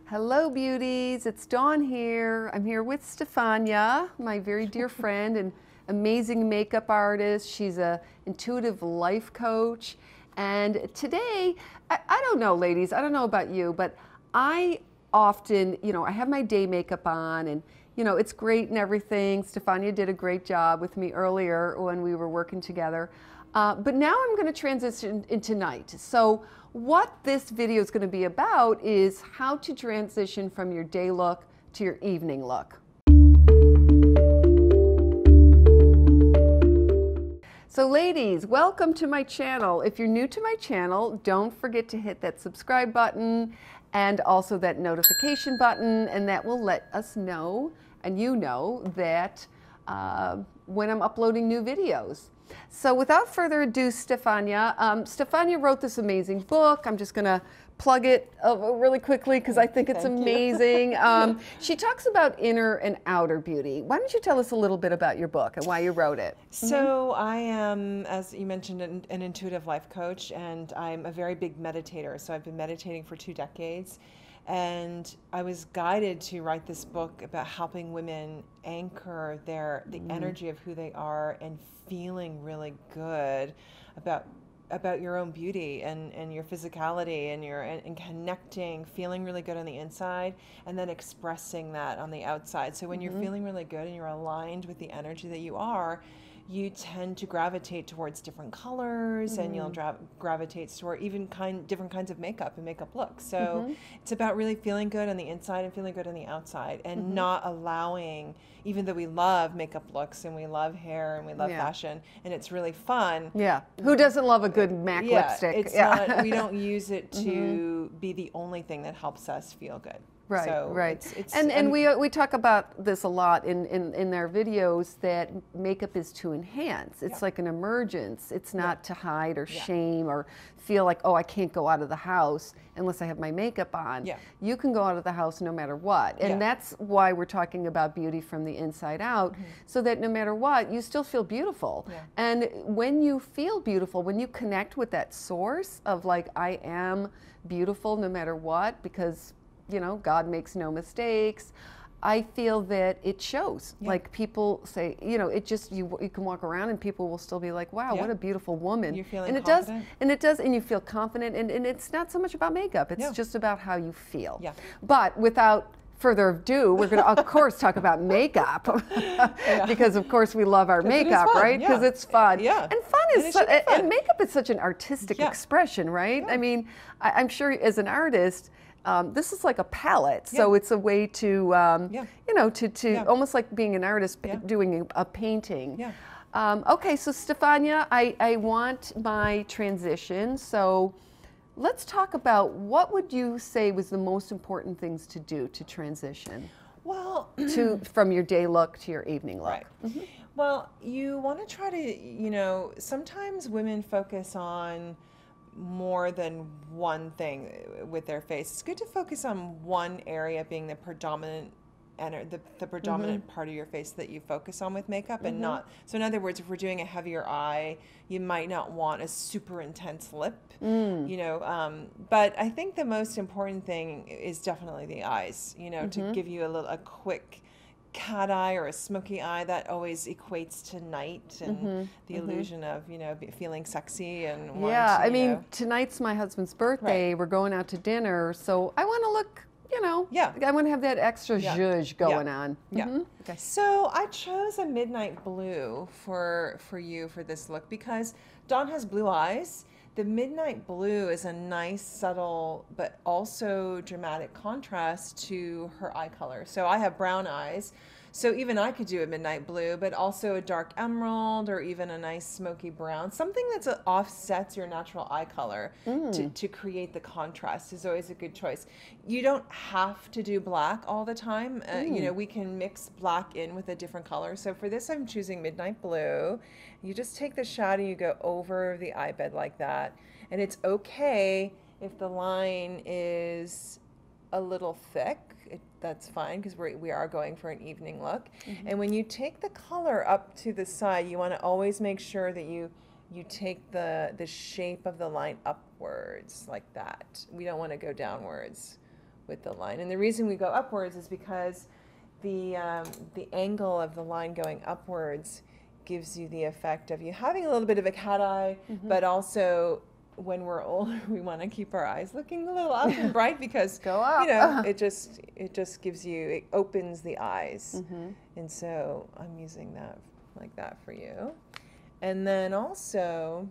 Hello beauties, it's Dawn here. I'm here with Stefania, my very dear friend and amazing makeup artist. She's an intuitive life coach. And today, I don't know ladies, I don't know about you, but I often, I have my day makeup on and it's great and everything. Stefania did a great job with me earlier when we were working together. But now I'm going to transition into night. So what this video is going to be about is how to transition from your day look to your evening look. So ladies, welcome to my channel. If you're new to my channel, don't forget to hit that subscribe button and also that notification button, and that will let us know, and you know, that when I'm uploading new videos. So without further ado, Stefania wrote this amazing book. I'm just going to plug it really quickly because I think it's amazing. She talks about inner and outer beauty. Why don't you tell us a little bit about your book and why you wrote it? So I am, as you mentioned, an intuitive life coach, and I'm a very big meditator. So I've been meditating for 2 decades. And I was guided to write this book about helping women anchor the energy of who they are and feeling really good about your own beauty and your physicality and connecting, feeling really good on the inside, and then expressing that on the outside. So when you're feeling really good and you're aligned with the energy that you are, you tend to gravitate towards different colors, and you'll gravitate toward even different kinds of makeup and makeup looks. So it's about really feeling good on the inside and feeling good on the outside, and not allowing, even though we love makeup looks and we love hair and we love fashion and it's really fun. Yeah. Who doesn't love a good MAC lipstick? It's not, we don't use it to be the only thing that helps us feel good. Right, so right. And we talk about this a lot in our videos, that makeup is to enhance. It's like an emergence. It's not to hide or shame or feel like, oh, I can't go out of the house unless I have my makeup on. You can go out of the house no matter what. And that's why we're talking about beauty from the inside out, so that no matter what, you still feel beautiful. And when you feel beautiful, when you connect with that source of like, I am beautiful no matter what, because God makes no mistakes, I feel that it shows. Like people say, it just, you can walk around and people will still be like, wow, what a beautiful woman. You're feeling confident. It does, and you feel confident, and it's not so much about makeup, it's just about how you feel. But without further ado, we're going to, of course, talk about makeup, because of course we love our makeup, right? Because it's fun. And fun is, and makeup is such an artistic expression, right? I mean, I'm sure as an artist, this is like a palette, so it's a way to, almost like being an artist doing a painting. Okay, so Stefania, I want my transition. So let's talk about, what would you say was the most important things to do to transition? Well, from your day look to your evening look. Well, you want to try to, sometimes women focus on more than one thing with their face. It's good to focus on one area being the predominant the predominant part of your face that you focus on with makeup, and not, so in other words, if we're doing a heavier eye, you might not want a super intense lip, but I think the most important thing is definitely the eyes, to give you a quick cat eye or a smoky eye. That always equates to night and the illusion of feeling sexy and I mean, tonight's my husband's birthday. We're going out to dinner, so I want to look, I want to have that extra zhuzh going on. Okay. So I chose a midnight blue for you for this look because Dawn has blue eyes. The midnight blue is a nice, subtle, but also dramatic contrast to her eye color. So I have brown eyes, so even I could do a midnight blue, but also a dark emerald or even a nice smoky brown. Something that offsets your natural eye color to create the contrast is always a good choice. You don't have to do black all the time. We can mix black in with a different color. So for this, I'm choosing midnight blue. You just take the shadow, you go over the eye bed like that. And it's okay if the line is a little thick. That's fine, because we are going for an evening look. And when you take the color up to the side, you want to always make sure that you take the shape of the line upwards like that. We don't want to go downwards. with the line. And the reason we go upwards is because the angle of the line going upwards gives you the effect of you having a little bit of a cat eye, but also when we're older, we want to keep our eyes looking a little up and bright because go up. You know, it just gives you, it opens the eyes. And so I'm using that like that for you. And then also,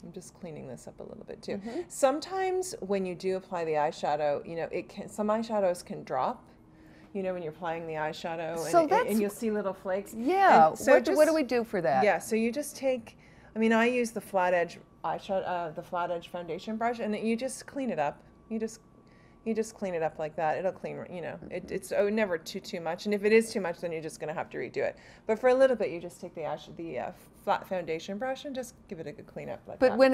I'm just cleaning this up a little bit too. Sometimes when you do apply the eyeshadow, you know, some eyeshadows can drop. You know, when you're applying the eyeshadow, so and you'll see little flakes. Yeah. And so what do we do for that? Yeah. So you just take. I mean, I use the flat edge eyeshadow, the flat edge foundation brush, and you just clean it up. You just clean it up like that. It'll clean. You know, it's never too much. And if it is too much, then you're just going to have to redo it. But for a little bit, you just take the flat foundation brush and just give it a good clean up like that. But when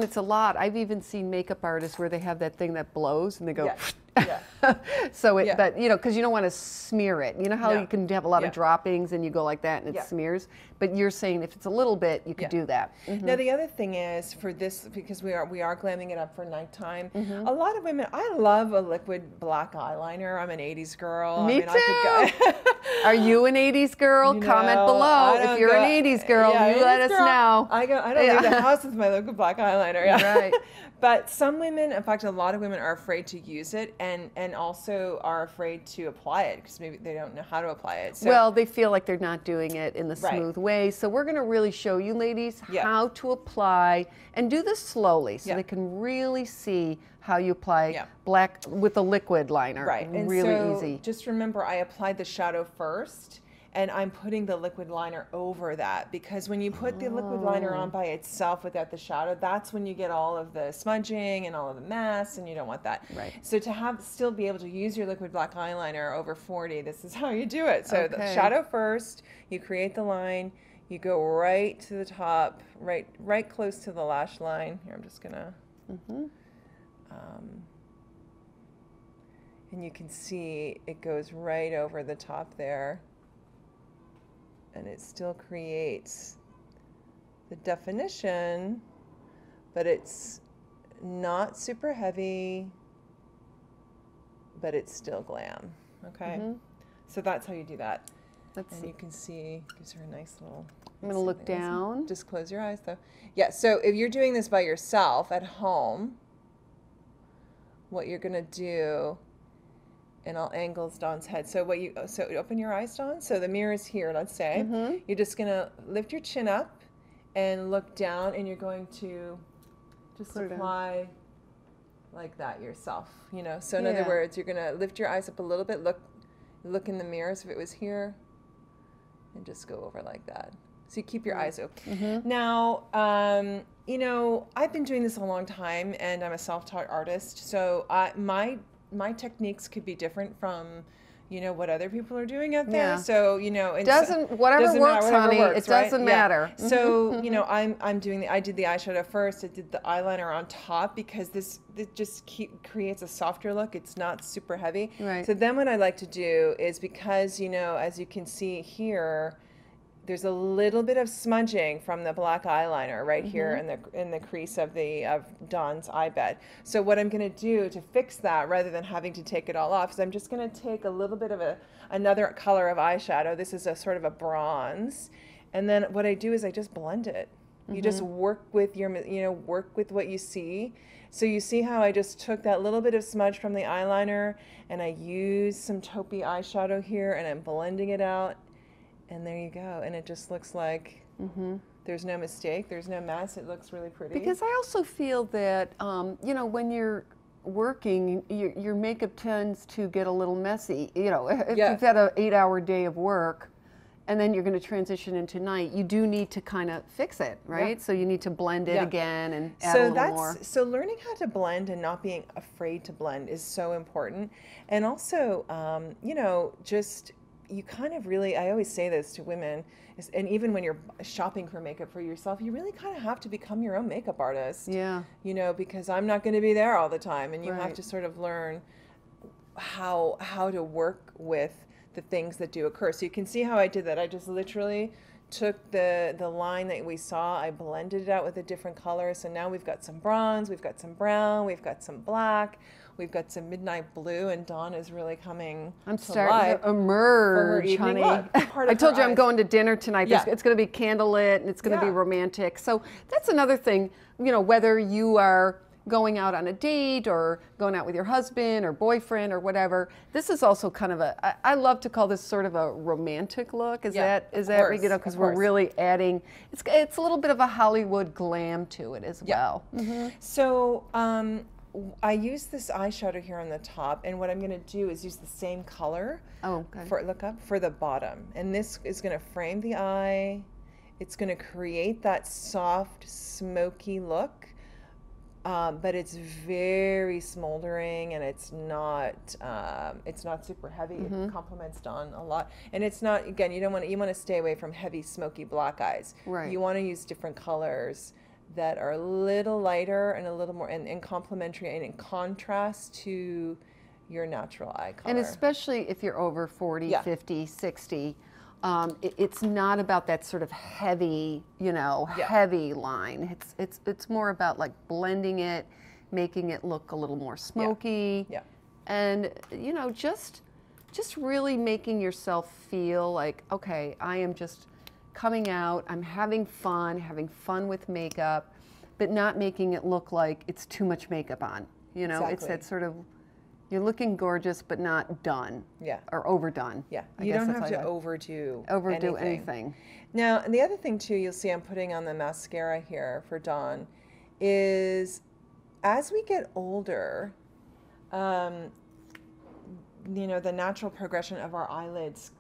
it's a lot, I've even seen makeup artists where they have that thing that blows and they go. Yeah. So but you know, because you don't want to smear it. You know how you can have a lot of droppings and you go like that and it smears. But you're saying if it's a little bit, you could do that. Now the other thing is for this, because we are glamming it up for nighttime. A lot of women, I love a liquid black eyeliner. I'm an '80s girl. Me too. Are you an '80s girl? Comment below if you're an '80s girl. You let us know. I don't leave the house with my liquid black eyeliner. Yeah. Right. But some women, in fact, a lot of women are afraid to use it and also are afraid to apply it because maybe they don't know how to apply it. So, well, they feel like they're not doing it in the smooth way. So we're going to really show you ladies how to apply and do this slowly so they can really see how you apply black with a liquid liner. Right. And really so easy. Just remember, I applied the shadow first. And I'm putting the liquid liner over that because when you put the liquid liner on by itself without the shadow, that's when you get all of the smudging and all of the mess, and you don't want that. Right. So to still be able to use your liquid black eyeliner over 40, this is how you do it. So the shadow first, you create the line, you go right to the top, right close to the lash line. Here, I'm just gonna. And you can see it goes right over the top there. And it still creates the definition, but it's not super heavy, but it's still glam, okay? So that's how you do that. And you can see, gives her a nice little... I'm going to look down. Just close your eyes, though. Yeah, so if you're doing this by yourself at home, what you're going to do... And I'll angle Dawn's head. So open your eyes, Dawn. So the mirror is here, let's say. You're just gonna lift your chin up and look down, and you're going to just apply like that yourself. You know. So in other words, you're gonna lift your eyes up a little bit. Look in the mirror as if it was here, and just go over like that. So you keep your eyes open. Now, you know, I've been doing this a long time, and I'm a self-taught artist. So my techniques could be different from, you know, what other people are doing out there. So, you know, whatever works, honey. It doesn't matter. So, you know, I did the eyeshadow first. I did the eyeliner on top because it just creates a softer look. It's not super heavy. Right. So then what I like to do is, because, you know, as you can see here, there's a little bit of smudging from the black eyeliner right here in the crease of Dawn's eye bed. So what I'm going to do to fix that, rather than having to take it all off, is I'm just going to take a little bit of another color of eyeshadow. This is a sort of a bronze, and then what I do is I just blend it. You just work with work with what you see. So you see how I just took that little bit of smudge from the eyeliner, and I used some taupey eyeshadow here, and I'm blending it out. And there you go. And it just looks like there's no mistake. There's no mess. It looks really pretty. Because I also feel that, you know, when you're working, your makeup tends to get a little messy. You know, if you've had an 8-hour day of work and then you're going to transition into night, you do need to kind of fix it, right? So you need to blend it again and add a little more. So learning how to blend and not being afraid to blend is so important. And also, you know, just... you kind of really, I always say this to women, and even when you're shopping for makeup for yourself, you really kind of have to become your own makeup artist. Yeah. You know, because I'm not going to be there all the time, and you have to sort of learn how to work with the things that do occur. So you can see how I did that. I just literally took the line that we saw, I blended it out with a different color. So now we've got some bronze, we've got some brown, we've got some black. We've got some midnight blue, and Dawn is really coming I'm to starting life to emerge, honey. I told you I'm going to dinner tonight. Yeah. It's going to be candlelit, and it's going to be Yeah. romantic. So that's another thing, you know, whether you are going out on a date or going out with your husband or boyfriend or whatever. This is also kind of I love to call this sort of a romantic look. Is that, you know, because we're really adding, it's a little bit of a Hollywood glam to it as well. Mm-hmm. So I use this eyeshadow here on the top, and what I'm going to do is use the same color for the bottom. And this is going to frame the eye. It's going to create that soft, smoky look. But it's very smoldering, and it's not super heavy. It complements Dawn a lot, and it's not, again, you want to stay away from heavy, smoky black eyes. Right. You want to use different colors that are a little lighter and a little more and complementary and in contrast to your natural eye color. And especially if you're over 40, 50, 60. It's not about that sort of heavy, you know, heavy line. It's more about like blending it, making it look a little more smoky, and you know, just really making yourself feel like, okay, I am just coming out. I'm having fun with makeup, but not making it look like it's too much makeup on. You know, it's that sort of. You're looking gorgeous, but not done. Or overdone. You don't have to overdo anything. Now, and the other thing too, you'll see I'm putting on the mascara here for Dawn, is as we get older, you know, the natural progression of our eyelids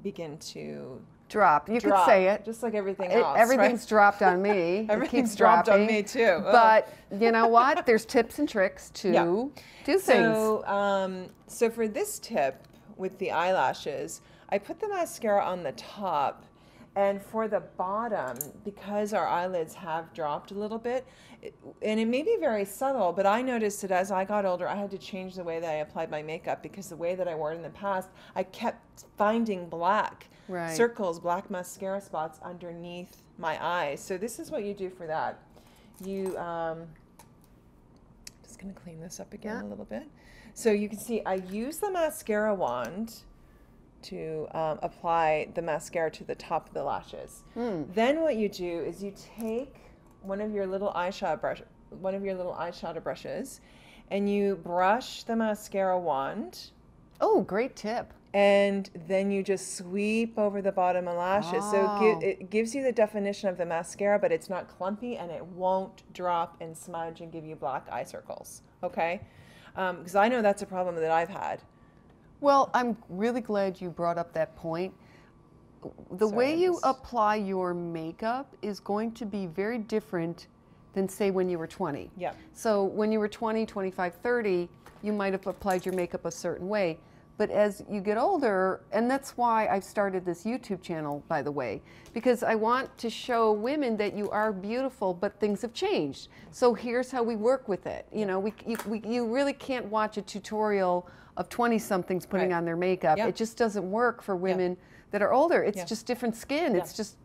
begin to drop. You could say it. Just like everything else. Everything's dropped on me. Everything's dropped on me too. But you know what? There's tips and tricks to do things. So for this tip with the eyelashes, I put the mascara on the top, and for the bottom, because our eyelids have dropped a little bit, and it may be very subtle, but I noticed that as I got older, I had to change the way that I applied my makeup, because the way that I wore it in the past, I kept finding black circles, black mascara spots underneath my eyes. So this is what you do for that. You, just going to clean this up again a little bit. So you can see I use the mascara wand to apply the mascara to the top of the lashes. Then what you do is you take one of your little eyeshadow brushes, and you brush the mascara wand. Oh, great tip. And then you just sweep over the bottom of lashes. So it gives you the definition of the mascara, but it's not clumpy, and it won't drop and smudge and give you black eye circles. Okay? Because I know that's a problem that I've had. Well, I'm really glad you brought up that point. The way you apply your makeup is going to be very different than, say, when you were 20. So when you were 20, 25, 30, you might have applied your makeup a certain way. But as you get older, and that's why I've started this YouTube channel, by the way, because I want to show women that you are beautiful, but things have changed. So here's how we work with it. You know, you really can't watch a tutorial of 20-somethings putting on their makeup. It just doesn't work for women that are older. It's just different skin. It's just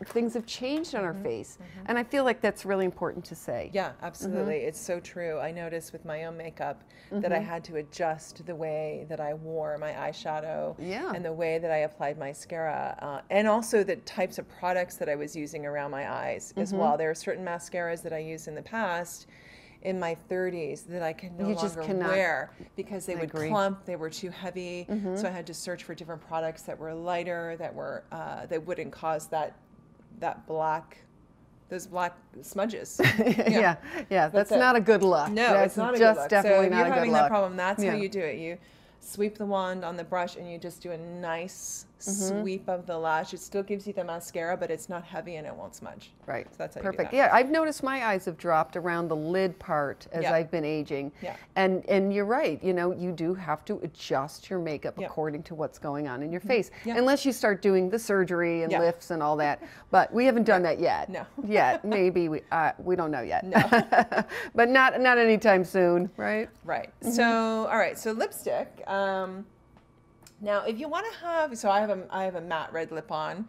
things have changed on our face. And I feel like that's really important to say. Yeah, absolutely. It's so true. I noticed with my own makeup that I had to adjust the way that I wore my eyeshadow and the way that I applied mascara, and also the types of products that I was using around my eyes as well. There are certain mascaras that I used in the past in my 30s that I can no longer wear because they would clump, they were too heavy. So I had to search for different products that were lighter, that were that wouldn't cause those black smudges. That's not a good look. No, it's not a just good look. definitely so if not you're a good having look. that problem, that's how you do it. You sweep the wand on the brush, and you just do a nice sweep of the lash. It still gives you the mascara, but it's not heavy and it won't smudge. Right. So that's how Perfect. you do that. Yeah, I've noticed my eyes have dropped around the lid part as I've been aging. And you're right. You know, you do have to adjust your makeup according to what's going on in your face, unless you start doing the surgery and lifts and all that. But we haven't done that yet. No. Yet. Maybe we don't know yet. No. But not anytime soon, right? Right. So all right. So lipstick. Now, if you want to have, so I have a matte red lip on.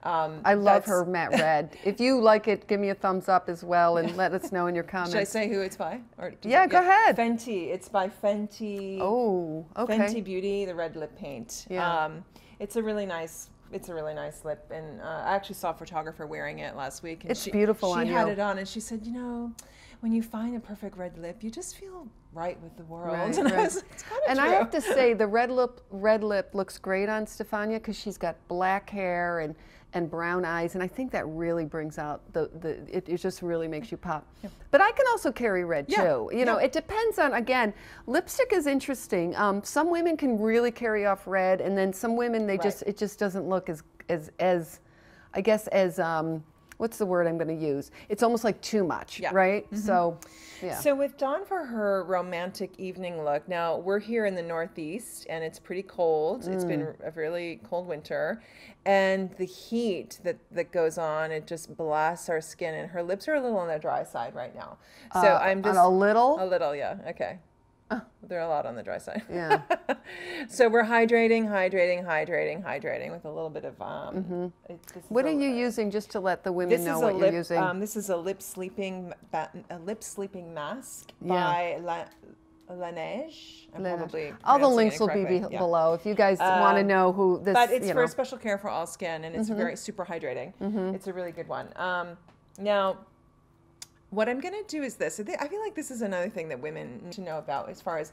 I love her matte red. If you like it, give me a thumbs up as well and let us know in your comments. Should I say who it's by? Or yeah, go ahead. Fenty. It's by Fenty. Oh, okay. Fenty Beauty, the red lip paint. Yeah. It's a really nice lip, and I actually saw a photographer wearing it last week. And it's beautiful on you. She had it on, and she said, you know, when you find a perfect red lip, you just feel right with the world. Right, and right. I was like, it's kind of and true. I have to say, the red lip looks great on Stefania because she's got black hair and brown eyes, and I think that really brings out it just really makes you pop. Yeah. But I can also carry red too. You know, it depends on, again, lipstick is interesting. Some women can really carry off red, and then some women it just doesn't look as I guess as what's the word I'm going to use? It's almost like too much, right? Mm-hmm. So, yeah. So with Dawn for her romantic evening look, now we're here in the Northeast and it's pretty cold. It's been a really cold winter, and the heat that goes on, it just blasts our skin, and her lips are a little on the dry side right now. So I'm just a little, yeah, okay. They're a lot on the dry side. Yeah. So we're hydrating with a little bit of. What are you using, just to let the women know what you're using? This is a lip sleeping mask by Laneige. All the links will be below if you guys want to know who this. But it's for special care for all skin, and it's very super hydrating. It's a really good one. Now, what I'm going to do is this. I feel like this is another thing that women need to know about as far as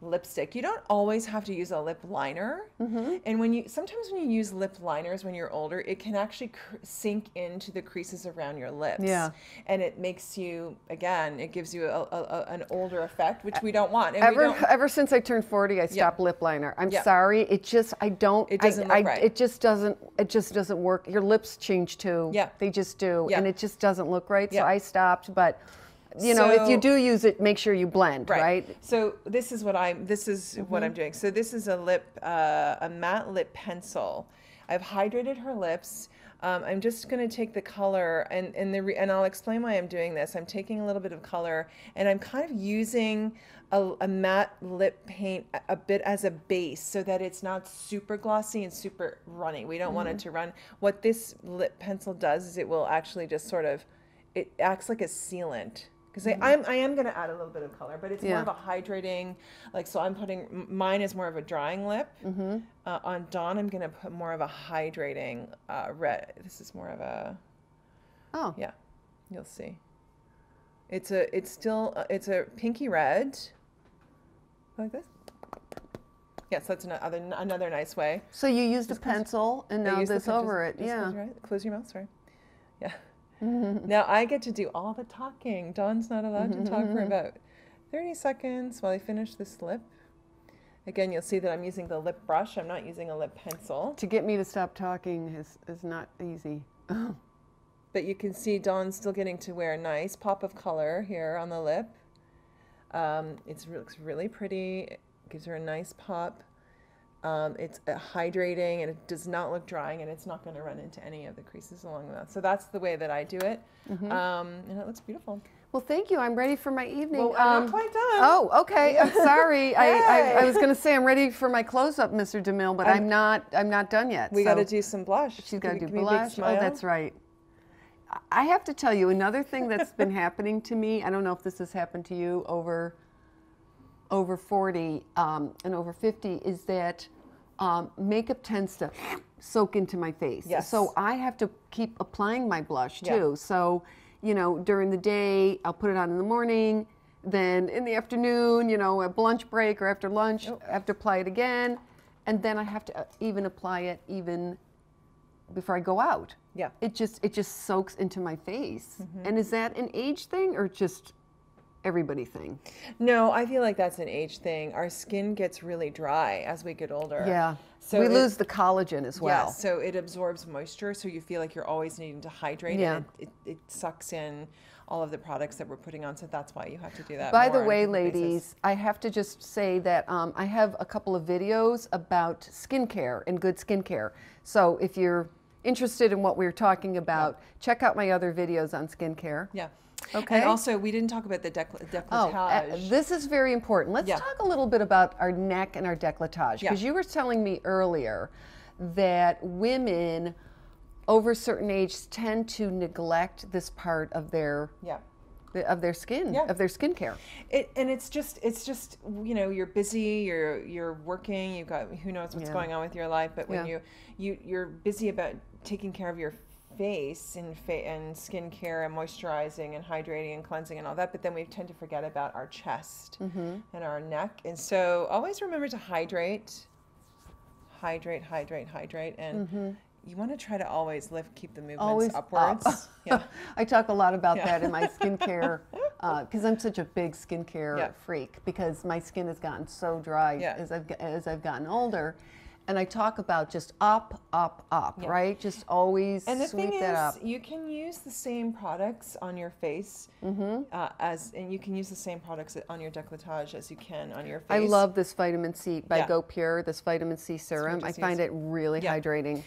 lipstick. You don't always have to use a lip liner. And sometimes when you use lip liners when you're older, it can actually sink into the creases around your lips. Yeah. And it makes you, again, it gives you an older effect, which we don't want. And ever since I turned 40, I stopped lip liner. I'm sorry. It just, it doesn't look right. It just doesn't work. Your lips change too. Yeah. They just do. Yeah. And it just doesn't look right. So I stopped, but you know, if you do use it, make sure you blend, right? So this is what I'm doing. So this is a matte lip pencil. I've hydrated her lips. I'm just going to take the color, and I'll explain why I'm doing this. I'm taking a little bit of color, and I'm kind of using a matte lip paint a bit as a base so that it's not super glossy and super runny. We don't want it to run. What this lip pencil does is it will actually just sort of, it acts like a sealant. Because I am going to add a little bit of color, but it's more of a hydrating, so I'm putting, mine is more of a drying lip. On Dawn, I'm going to put more of a hydrating red. This is more of a, yeah, you'll see. It's a pinky red, like this. Yes, that's another nice way. So you used a pencil, and now this over it, Close your mouth, sorry. Yeah. Now I get to do all the talking. Dawn's not allowed to talk for about 30 seconds while I finish this lip. Again, you'll see that I'm using the lip brush. I'm not using a lip pencil. To get me to stop talking is not easy. But you can see Dawn's still getting to wear a nice pop of color here on the lip. It looks really pretty. It gives her a nice pop. It's hydrating, and it does not look drying, and it's not going to run into any of the creases along that. So that's the way that I do it, and it looks beautiful. Well, thank you. I'm ready for my evening. Well, I'm not quite done. Oh, okay. I'm sorry. Hey. I was going to say I'm ready for my close-up, Mr. DeMille, but I'm not done yet. We got to do some blush. She's got to do blush. Oh, that's right. I have to tell you another thing that's been happening to me. I don't know if this has happened to you over 40 and over 50, is that makeup tends to soak into my face. Yes. So I have to keep applying my blush too. Yeah. So, you know, during the day, I'll put it on in the morning. Then in the afternoon, you know, at lunch break or after lunch, I have to apply it again. And then I have to even apply it even before I go out. Yeah. It just soaks into my face. And is that an age thing or just everybody thing? No, I feel like that's an age thing. Our skin gets really dry as we get older. Yeah. So we lose the collagen as well. Yeah, so it absorbs moisture, so you feel like you're always needing to hydrate. Yeah. And it sucks in all of the products that we're putting on, so that's why you have to do that. By the way, ladies, I have to just say that I have a couple of videos about skincare and good skincare. So if you're interested in what we're talking about, check out my other videos on skincare. Yeah. Okay. And also, we didn't talk about the décolletage. This is very important. Let's talk a little bit about our neck and our décolletage. Because you were telling me earlier that women over a certain age tend to neglect this part of their skin, of their skincare. And it's just you're busy, you're working, you've got who knows what's going on with your life, but when you're busy about taking care of your face and skincare and moisturizing and hydrating and cleansing and all that, but then we tend to forget about our chest and our neck. And so always remember to hydrate, and you want to try to always keep the movements upwards. Yeah. I talk a lot about that in my skincare because I'm such a big skincare freak, because my skin has gotten so dry as I've gotten older. And I talk about just up, right? Just always sweep that up. And the thing is, you can use the same products on your face and you can use the same products on your décolletage as you can on your face. I love this vitamin C by Go Pure, this vitamin C serum. I find it really hydrating.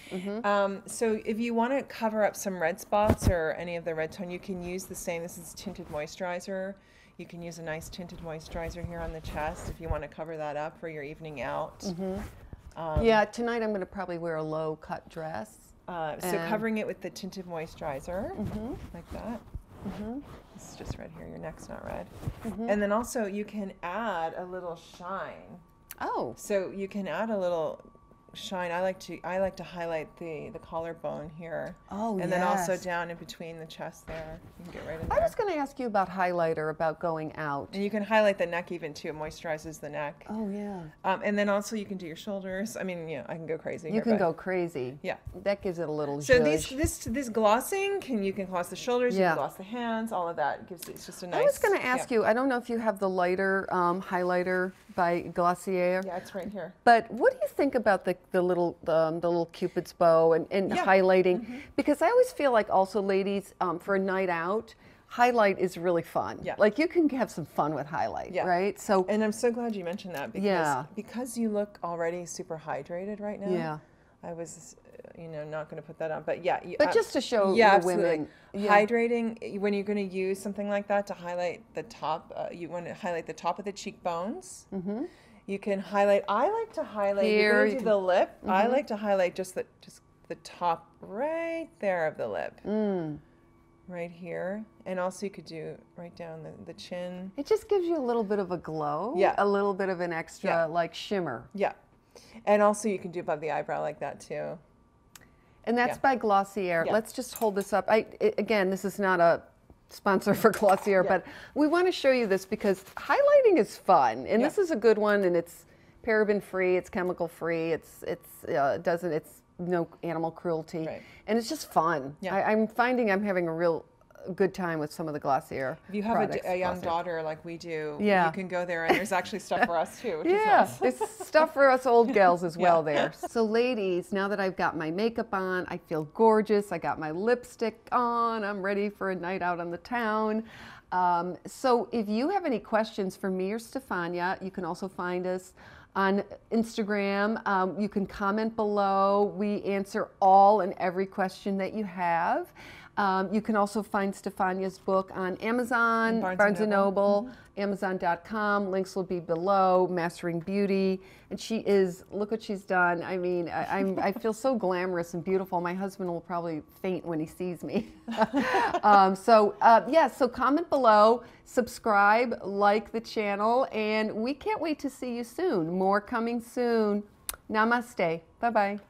So if you want to cover up some red spots or any of the red tone, you can use the same. This is tinted moisturizer. You can use a nice tinted moisturizer here on the chest if you want to cover that up for your evening out. Tonight I'm going to probably wear a low cut dress. So covering it with the tinted moisturizer, like that. This is just red here, your neck's not red. And then also you can add a little shine. Oh. So you can add a little shine. I like to highlight the collarbone here. Oh, and then also down in between the chest there. You can get right in there. I was going to ask you about highlighter, about going out. And you can highlight the neck even too. It moisturizes the neck. Oh yeah. And then also you can do your shoulders. I mean, I can go crazy. You can go crazy. Yeah. That gives it a little. So this glossing you can gloss the shoulders. You can gloss the hands. All of that it's just a nice. I was going to ask you. I don't know if you have the lighter highlighter by Glossier. Yeah, it's right here. But what do you think about the little Cupid's bow and highlighting? Because I always feel like also ladies, for a night out, highlight is really fun. Yeah. Like you can have some fun with highlight, right? So. And I'm so glad you mentioned that because you look already super hydrated right now. Yeah. I was, not going to put that on, but but just to show the women. Hydrating, when you're going to use something like that to highlight the top, you want to highlight the top of the cheekbones. You can highlight. I like to highlight here. You do the lip. I like to highlight just the top right there of the lip, right here, and also you could do right down the chin. It just gives you a little bit of a glow. Yeah, a little bit of an extra like shimmer. Yeah, and also you can do above the eyebrow like that too. And that's by Glossier. Let's just hold this up. Again, this is not a sponsor for Glossier, but we want to show you this because highlighting is fun, and this is a good one, and it's paraben free, it's chemical free, it's no animal cruelty, and it's just fun. I'm finding I'm having a real good time with some of the Glossier. If you have a young daughter like we do, you can go there, and there's actually stuff for us too. Which is nice. There's stuff for us old gals as well there. So ladies, now that I've got my makeup on, I feel gorgeous. I got my lipstick on. I'm ready for a night out on the town. So if you have any questions for me or Stefania, you can also find us on Instagram. You can comment below. We answer all and every question that you have. You can also find Stefania's book on Amazon, Barnes & Noble, Amazon.com. Links will be below. Mastering Beauty, and she is. Look what she's done. I mean, I feel so glamorous and beautiful. My husband will probably faint when he sees me. So comment below, subscribe, like the channel, and we can't wait to see you soon. More coming soon. Namaste. Bye bye.